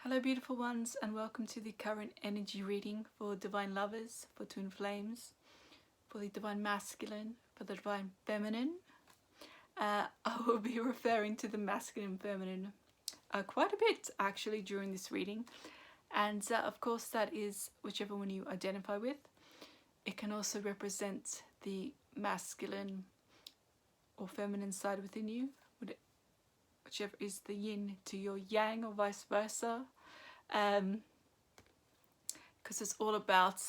Hello beautiful ones, and welcome to the current energy reading for Divine Lovers, for Twin Flames, for the Divine Masculine, for the Divine Feminine. I will be referring to the Masculine and Feminine quite a bit actually during this reading, and of course that is whichever one you identify with. It can also represent the masculine or feminine side within you, whichever is the yin to your yang or vice versa, because it's all about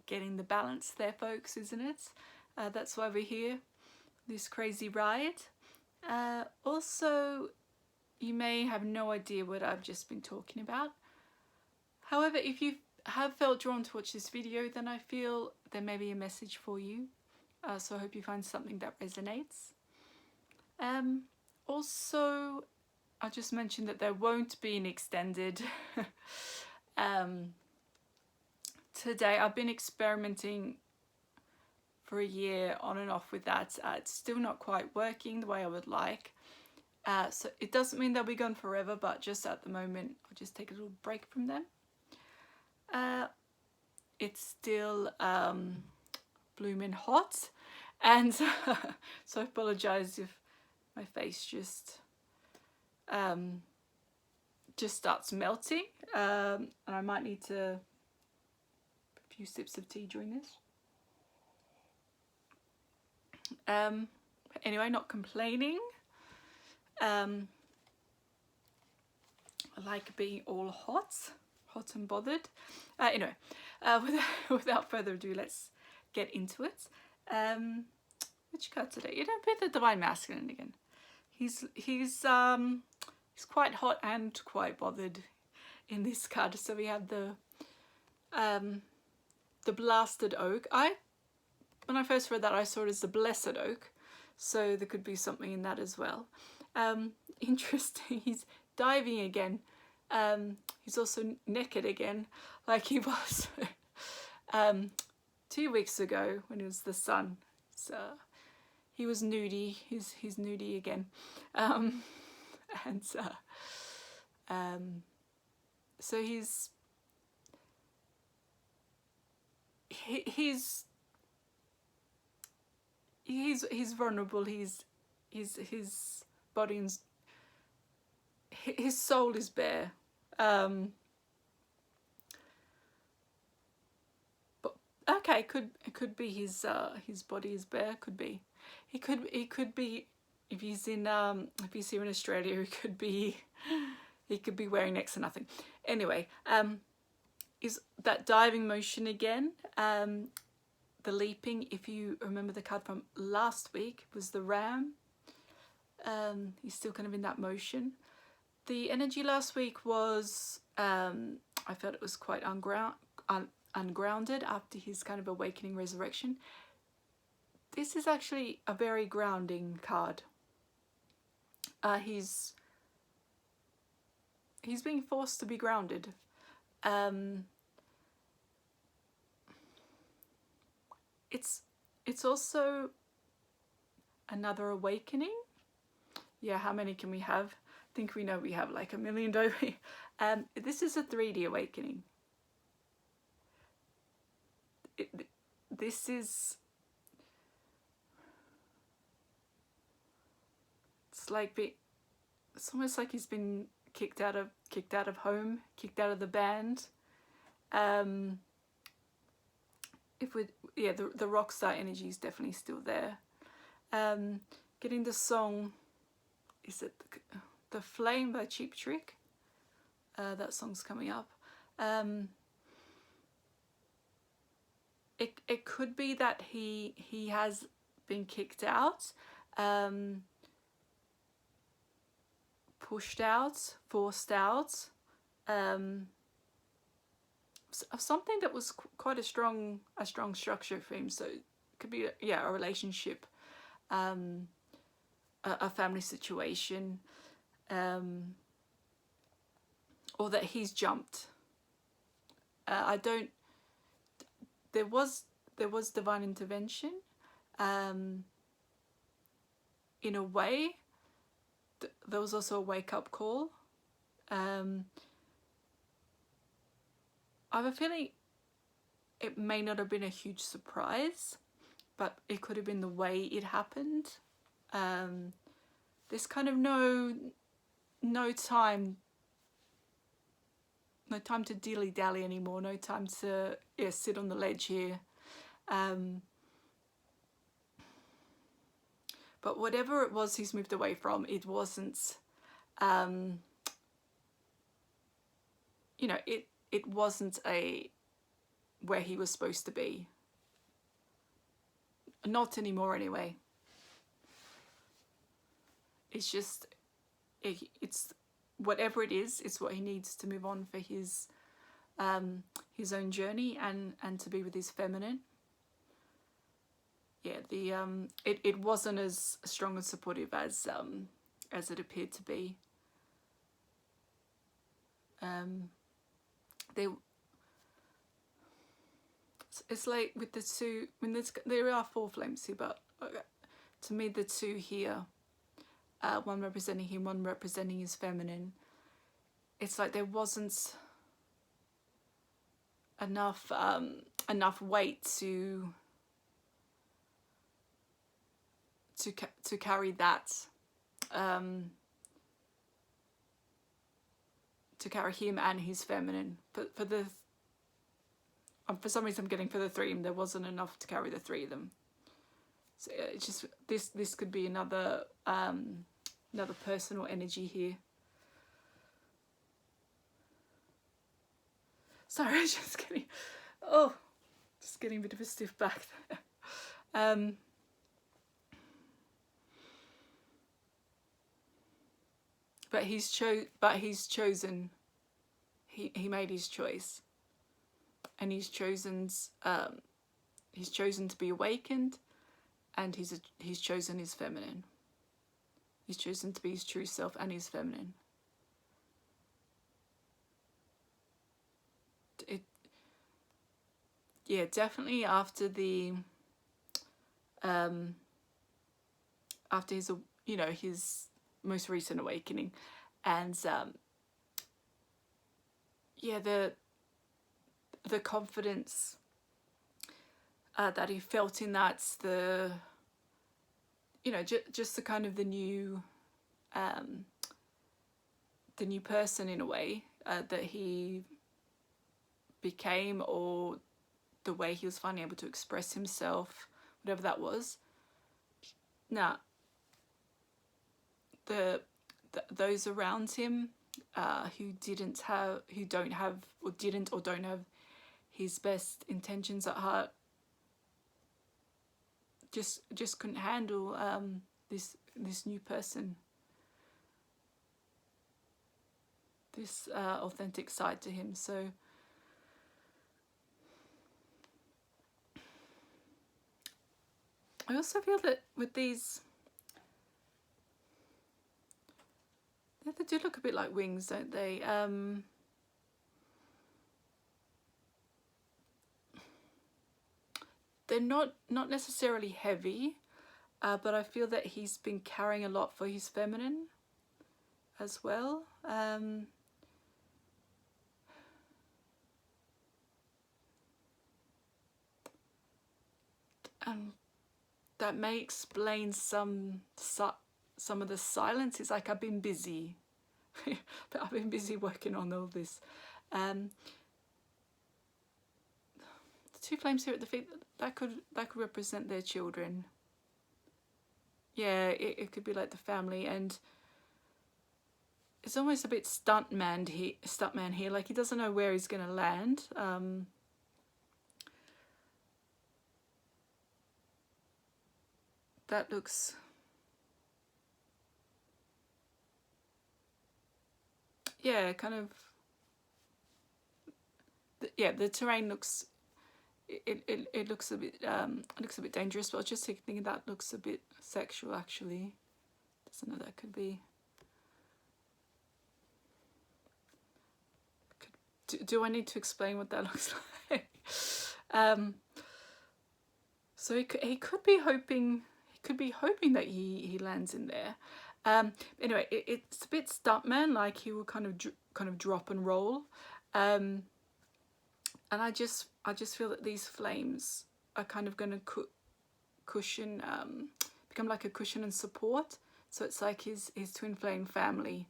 getting the balance there, folks, isn't it? That's why we're here, this crazy ride. Also, you may have no idea what I've just been talking about. However, if you have felt drawn to watch this video, then I feel there may be a message for you. So I hope you find something that resonates. Also, I'll just mention that there won't be an extended today. I've been experimenting for a year on and off with that. It's still not quite working the way I would like. So it doesn't mean they'll be gone forever, but just at the moment, I'll just take a little break from them. It's still blooming hot, and so I apologise if my face just starts melting, and I might need to a few sips of tea during this. Anyway, not complaining. I like being all hot and bothered. Anyway, without further ado, let's get into it. Which card today? You know, with the Divine Masculine again. He's quite hot and quite bothered in this card. So we have the Blasted Oak. When I first read that, I saw it as the Blessed Oak, so there could be something in that as well. Interesting. He's diving again. He's also naked again, like he was 2 weeks ago when it was the sun. So he was nudie. He's nudie again, so he's vulnerable. His body and his soul is bare. But okay, it could be his body is bare. Could be. He could be, if he's here in Australia, he could be wearing next to nothing. Anyway, is that diving motion again. The leaping, if you remember the card from last week, was the ram. He's still kind of in that motion. The energy last week was, I felt it was quite ungrounded after his kind of awakening resurrection. This is actually a very grounding card. He's being forced to be grounded. It's also another awakening. Yeah, how many can we have? I think we know we have like 1 million, don't we? This is a 3D awakening. It's almost like he's been kicked out of home, kicked out of the band. The rockstar energy is definitely still there. Getting the song, is it the Flame by Cheap Trick? That song's coming up. It could be that he has been kicked out, pushed out, forced out, of something that was quite a strong structure for him. So it could be a relationship, a family situation, or that he's jumped. There was divine intervention, in a way. There was also a wake-up call, I have a feeling it may not have been a huge surprise, but it could have been the way it happened. There's kind of no time to dilly-dally anymore, no time to sit on the ledge here. But whatever it was he's moved away from, it wasn't, you know, it wasn't where he was supposed to be. Not anymore anyway. It's just, it's whatever it is, it's what he needs to move on for his own journey and to be with his feminine. Yeah, it wasn't as strong and supportive as it appeared to be. It's like with the two, I mean, there are 4 flames here, but to me the 2 here, one representing him, one representing his feminine, it's like there wasn't enough weight to carry that, to carry him and his feminine. But for some reason I'm getting for the 3 of them, there wasn't enough to carry the 3 of them. So it's just this could be another personal energy here. Sorry, I'm just getting a bit of a stiff back there. But he's chosen. He made his choice, and he's chosen to be awakened, and he's chosen his feminine. He's chosen to be his true self and his feminine. Yeah, definitely after his, you know, his most recent awakening, and yeah, the confidence that he felt in that's the, you know, just the kind of the new person in a way that he became, or the way he was finally able to express himself, whatever that was. Now, those around him who don't have his best intentions at heart, just couldn't handle this new person, this authentic side to him. So I also feel that with these, they do look a bit like wings, don't they? They're not necessarily heavy, but I feel that he's been carrying a lot for his feminine as well. That may explain some of the silence. It's like, I've been busy. But I've been busy working on all this. The 2 flames here at the feet, that could represent their children. Yeah, it could be like the family, and it's almost a bit stuntman here. Like, he doesn't know where he's going to land. That looks, yeah, kind of, yeah, the terrain looks, it looks a bit dangerous, but I was just thinking that looks a bit sexual, actually. Doesn't know, that could be. Do I need to explain what that looks like? So he could be hoping that he lands in there. Anyway, it's a bit stuntman, like he will kind of drop and roll. And I just feel that these flames are kind of going to cushion, become like a cushion and support. So it's like his twin flame family.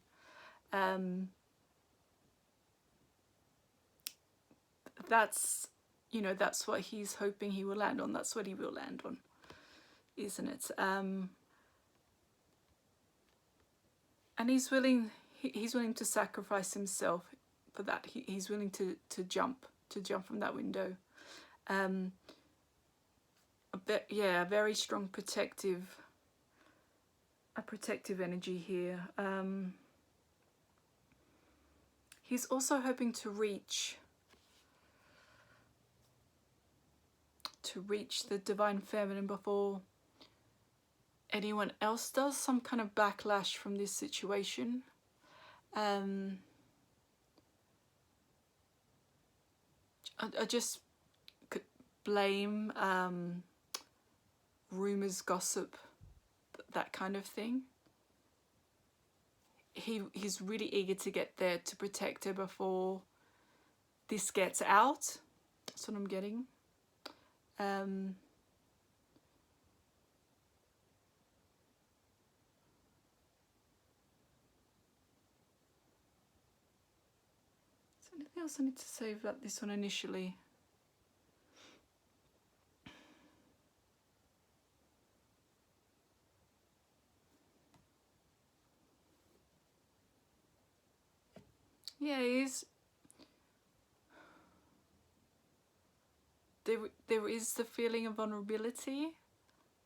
That's, you know, that's what he's hoping he will land on. That's what he will land on, isn't it? And he's willing to sacrifice himself for that. He's willing to jump from that window. Yeah, a very strong protective energy here. He's also hoping to reach the divine feminine before anyone else does. Some kind of backlash from this situation. I just could blame, rumors, gossip, that kind of thing. He's really eager to get there, to protect her before this gets out. That's what I'm getting. Is there anything else I need to say about this one initially? Yeah, there is the feeling of vulnerability.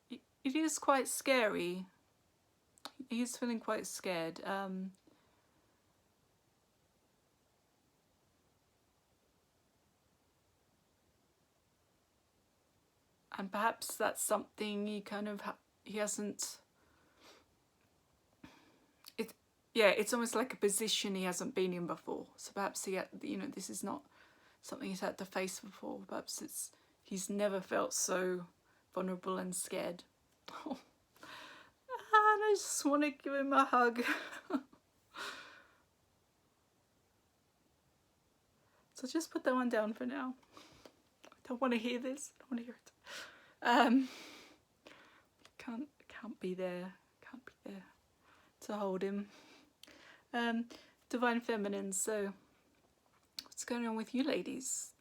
It is quite scary. He's feeling quite scared. And perhaps that's something he kind of he hasn't. It's almost like a position he hasn't been in before. So perhaps this is not something he's had to face before. Perhaps he's never felt so vulnerable and scared. And I just want to give him a hug. So just put that one down for now. I don't want to hear this. I don't want to hear it. Can't be there to hold him. Divine feminine. So what's going on with you ladies?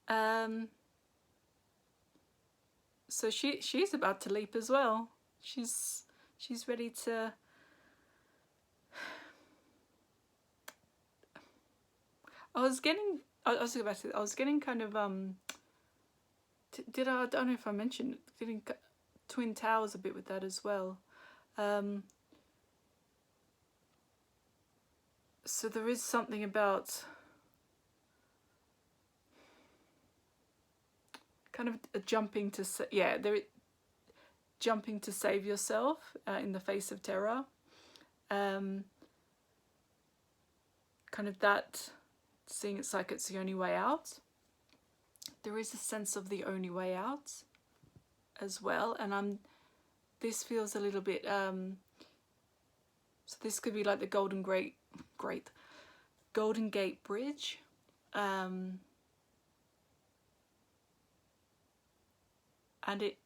So she's about to leap as well. She's ready to. I was getting kind of I don't know if I mentioned getting twin towers a bit with that as well. So there is something about kind of jumping to save yourself in the face of terror. Kind of that, seeing it's like it's the only way out. There is a sense of the only way out as well, and this feels a little bit so this could be like the Golden Gate Bridge. And it,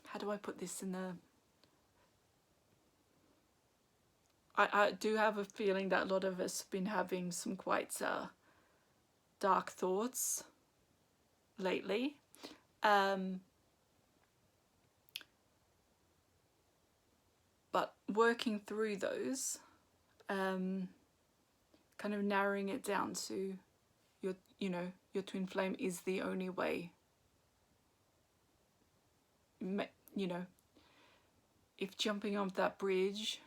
how do I put this in the... I do have a feeling that a lot of us have been having some quite dark thoughts lately. But working through those, kind of narrowing it down to your twin flame is the only way. If jumping off that bridge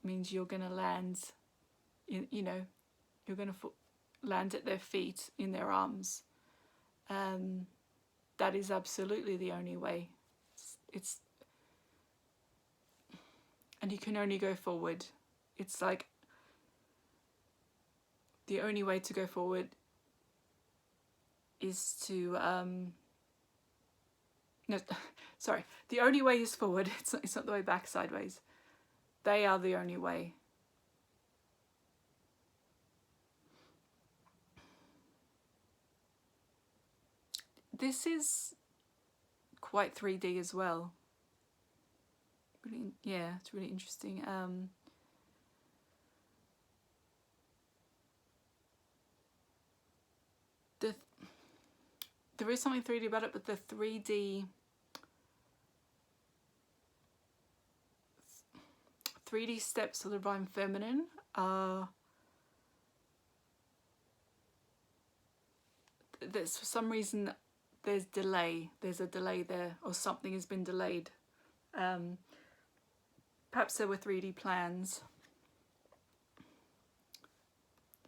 means you're going to land, you're going to land at their feet, in their arms, that is absolutely the only way. And you can only go forward. It's like the only way to go forward is to the only way is forward. It's not the way back, sideways. They are the only way. this is quite 3D as well. Really, yeah, it's really interesting. There is something 3D about it, but the 3D steps of the Divine Feminine are, there's, for some reason, there's a delay there, or something has been delayed. Perhaps there were 3D plans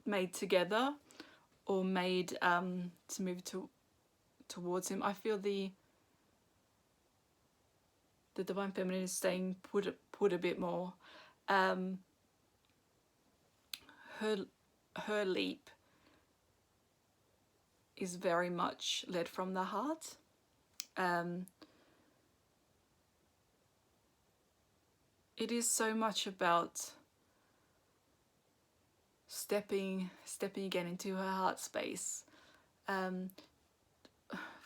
made together, or made to move towards him. I feel the Divine Feminine is staying put a bit more. Her leap is very much led from the heart. It is so much about stepping again into her heart space. For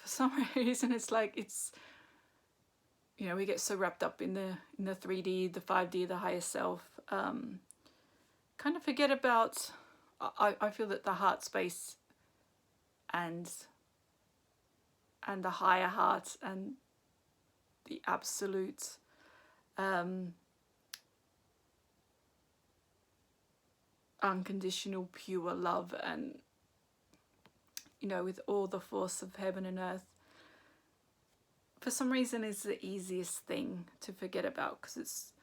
some reason, it's like, it's, you know, we get so wrapped up in the 3D, the 5D, the higher self, kind of forget about, I feel that the heart space and the higher heart and the absolute unconditional pure love, and, you know, with all the force of heaven and earth, for some reason is the easiest thing to forget about, because it's,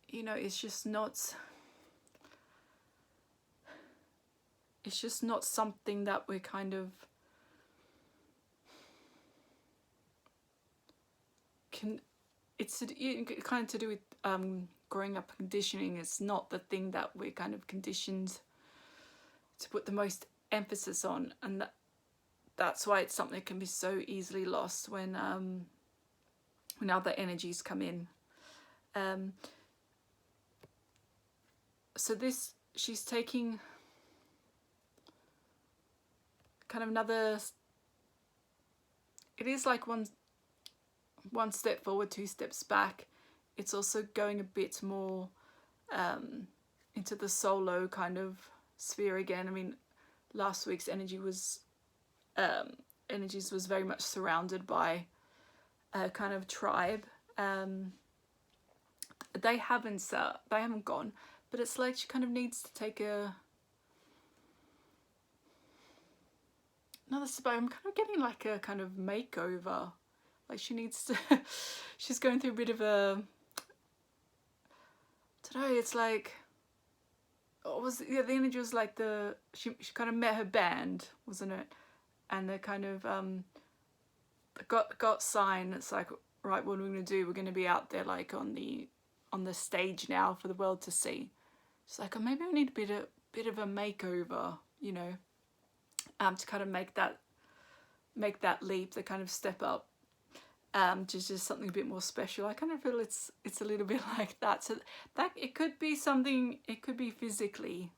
you know, it's just not something that we're kind of it's kind of to do with growing up conditioning. It's not the thing that we're kind of conditioned to put the most emphasis on, and that's why it's something that can be so easily lost when other energies come in. So this, she's taking kind of another, it is like one step forward, 2 steps back. It's also going a bit more into the solo kind of sphere again. I mean, last week's energies was very much surrounded by a kind of tribe. They haven't gone, but it's like she kind of needs to take another step. I'm kind of getting like a kind of makeover. Like she needs to, she's going through a bit of a, today it's like, the energy was like she kind of met her band, wasn't it? And they kind of got signed. It's like, right, what are we going to do? We're going to be out there like on the stage now for the world to see. It's like, oh, maybe we need a bit of a makeover, you know, to kind of make that leap, to kind of step up, just something a bit more special. I kind of feel it's a little bit like that. So that it could be something. It could be physically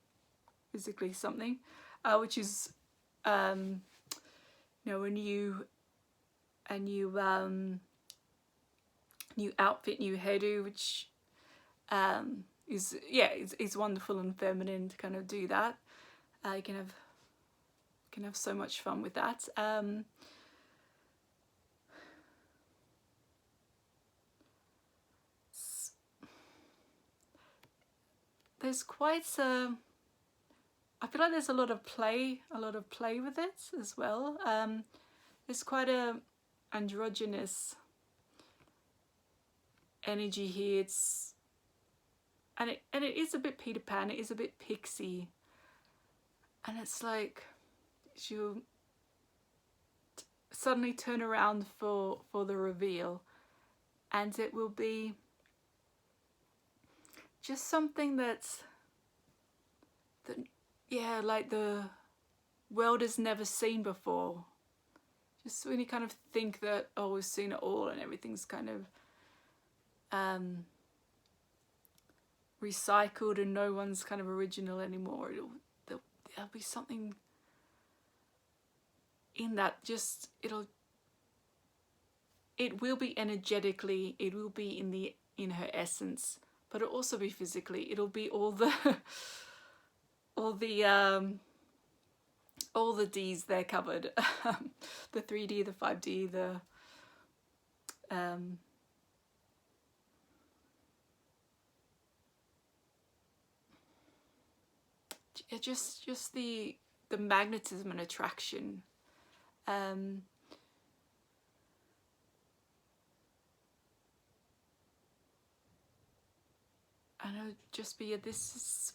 something, which is you know, a new new outfit, new hairdo, which is wonderful and feminine to kind of do that. You can have so much fun with that. There's quite I feel like there's a lot of play with it as well. There's quite a androgynous energy here. And it is a bit Peter Pan. It is a bit pixie, and it's like she'll suddenly turn around for the reveal, and it will be just something that like the world has never seen before. Just when you kind of think that, oh, we've seen it all and everything's kind of recycled and no one's kind of original anymore, there'll be something in that, just it will be energetically, it will be in her essence, but it'll also be physically. It'll be all the all the D's there covered. The 3D, the 5D, the just the magnetism and attraction. And it'll just be this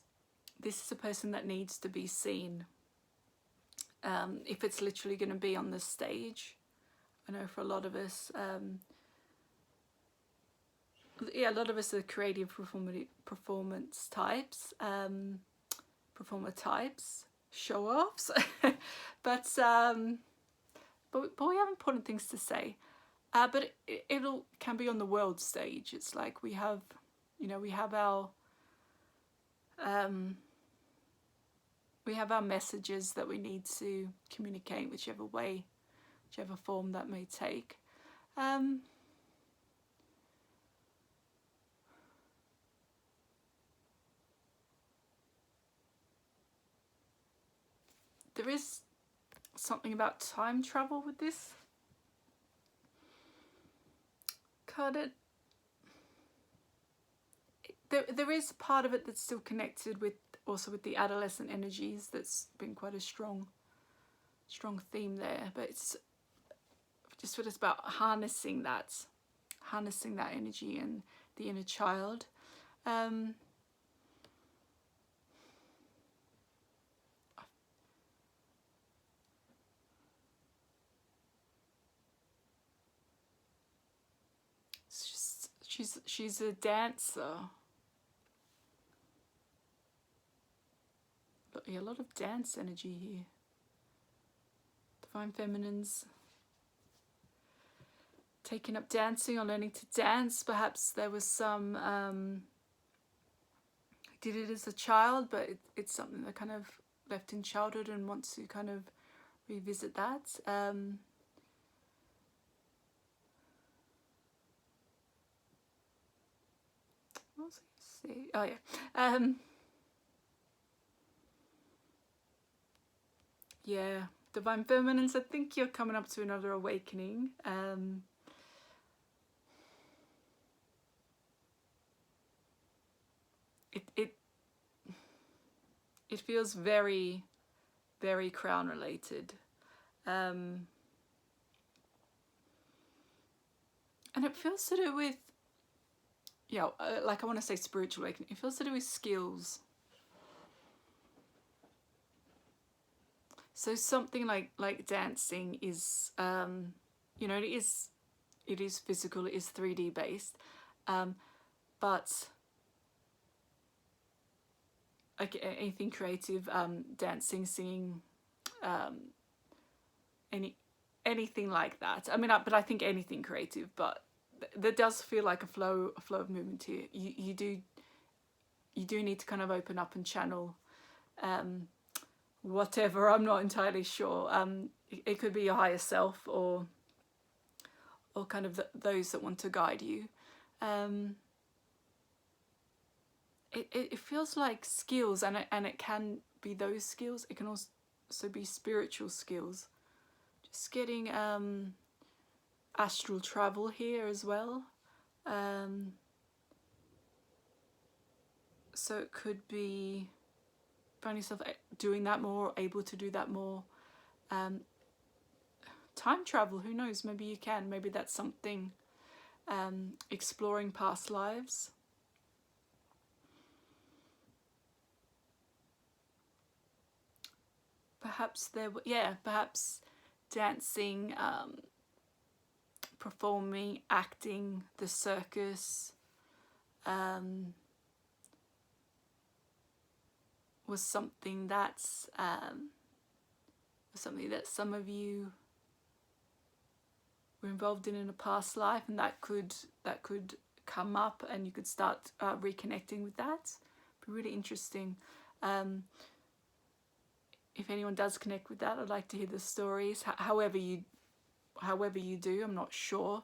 is a person that needs to be seen. If it's literally going to be on the stage, I know for a lot of us, yeah, a lot of us are creative performance types, performer types, show offs, but we have important things to say. But it'll can be on the world stage. It's like we have, you know, we have our messages that we need to communicate, whichever way, whichever form that may take. There is something about time travel with this card. There is part of it that's still connected with also with the adolescent energies. That's been quite a strong theme there, but it's just what it's about, harnessing that energy and the inner child. She's a dancer. But yeah, a lot of dance energy here. Divine Feminines taking up dancing or learning to dance. Perhaps there was some did it as a child, but it's something that kind of left in childhood and wants to kind of revisit that. What was I going to say? Oh yeah. Yeah, Divine Feminines, I think you're coming up to another awakening. It feels very, very crown related. And it feels to do with, yeah, like I want to say spiritual awakening. It feels to do with skills. So something like dancing is, you know, it is physical, it is 3D based, but like anything creative, dancing, singing, anything like that. I mean, but I think anything creative, but there does feel like a flow of movement here. You do need to kind of open up and channel whatever, I'm not entirely sure. It could be your higher self or kind of those that want to guide you. It feels like skills, and it can be those skills. It can also be spiritual skills. Just getting astral travel here as well. So it could be find yourself doing that more, able to do that more. Time travel, who knows, maybe you can, maybe that's something. Exploring past lives. Perhaps perhaps dancing, performing, acting, the circus, was something that's some of you were involved in a past life, and that could come up, and you could start reconnecting with that. Be really interesting. if anyone does connect with that, I'd like to hear the stories. However you do, I'm not sure.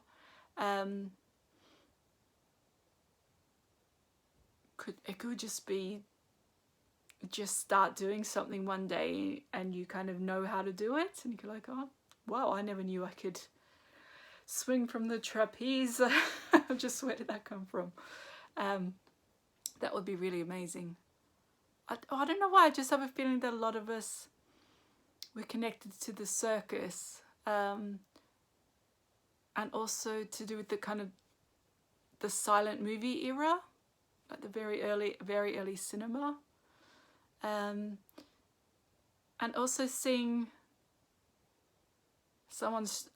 It could just be, just start doing something one day and you kind of know how to do it, and you're like, oh wow, I never knew I could swing from the trapeze. Just where did that come from? That would be really amazing. I don't know why, I just have a feeling that a lot of us, we're connected to the circus, and also to do with the kind of the silent movie era, like the very early cinema, and also seeing someone's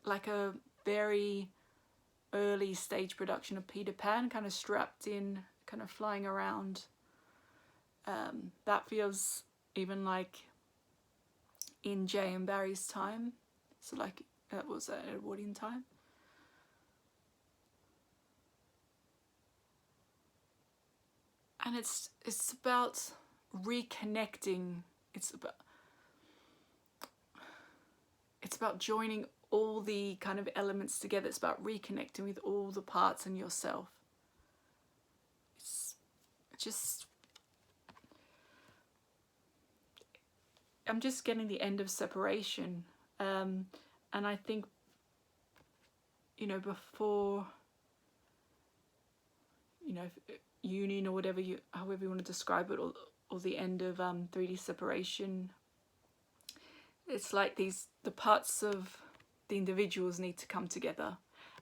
like a very early stage production of Peter Pan, kind of strapped in, kind of flying around. That feels even like in Jay and Barry's time, so like that was at Edwardian time. And it's about reconnecting. It's about joining all the kind of elements together. It's about reconnecting with all the parts in yourself. It's just, I'm just getting the end of separation, and I think, you know, before, you know, union or whatever however you want to describe it, or the end of 3D separation, it's like the parts of the individuals need to come together,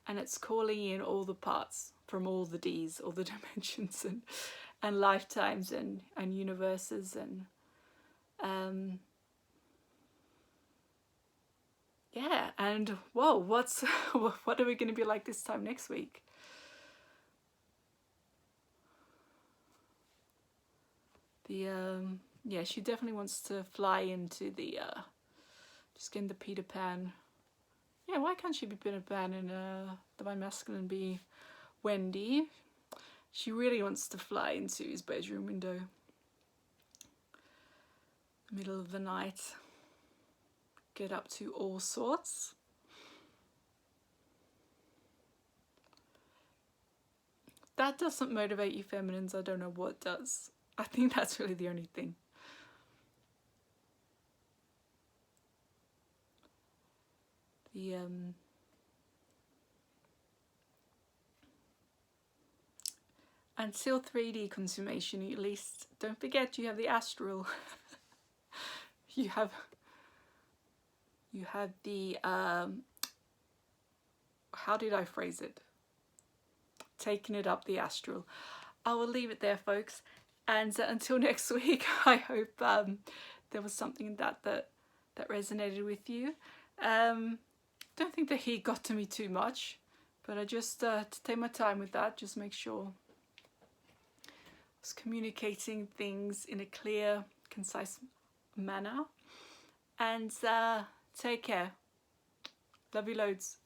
and it's calling in all the parts from all the Ds, all the dimensions and lifetimes and universes, and yeah, and whoa, what are we going to be like this time next week? Yeah, she definitely wants to fly into the just getting the Peter Pan. Yeah, why can't she be Peter Pan and the Divine Masculine be Wendy? She really wants to fly into his bedroom window, middle of the night, get up to all sorts. That doesn't motivate you feminines, I don't know what does. I think that's really the only thing. Until 3D consummation, at least don't forget you have the astral. you have the how did I phrase it? Taking it up the astral. I will leave it there, folks, and until next week, I hope there was something that resonated with you. Don't think the heat got to me too much, but I just to take my time with that, just make sure I was communicating things in a clear, concise manner. And take care. Love you loads.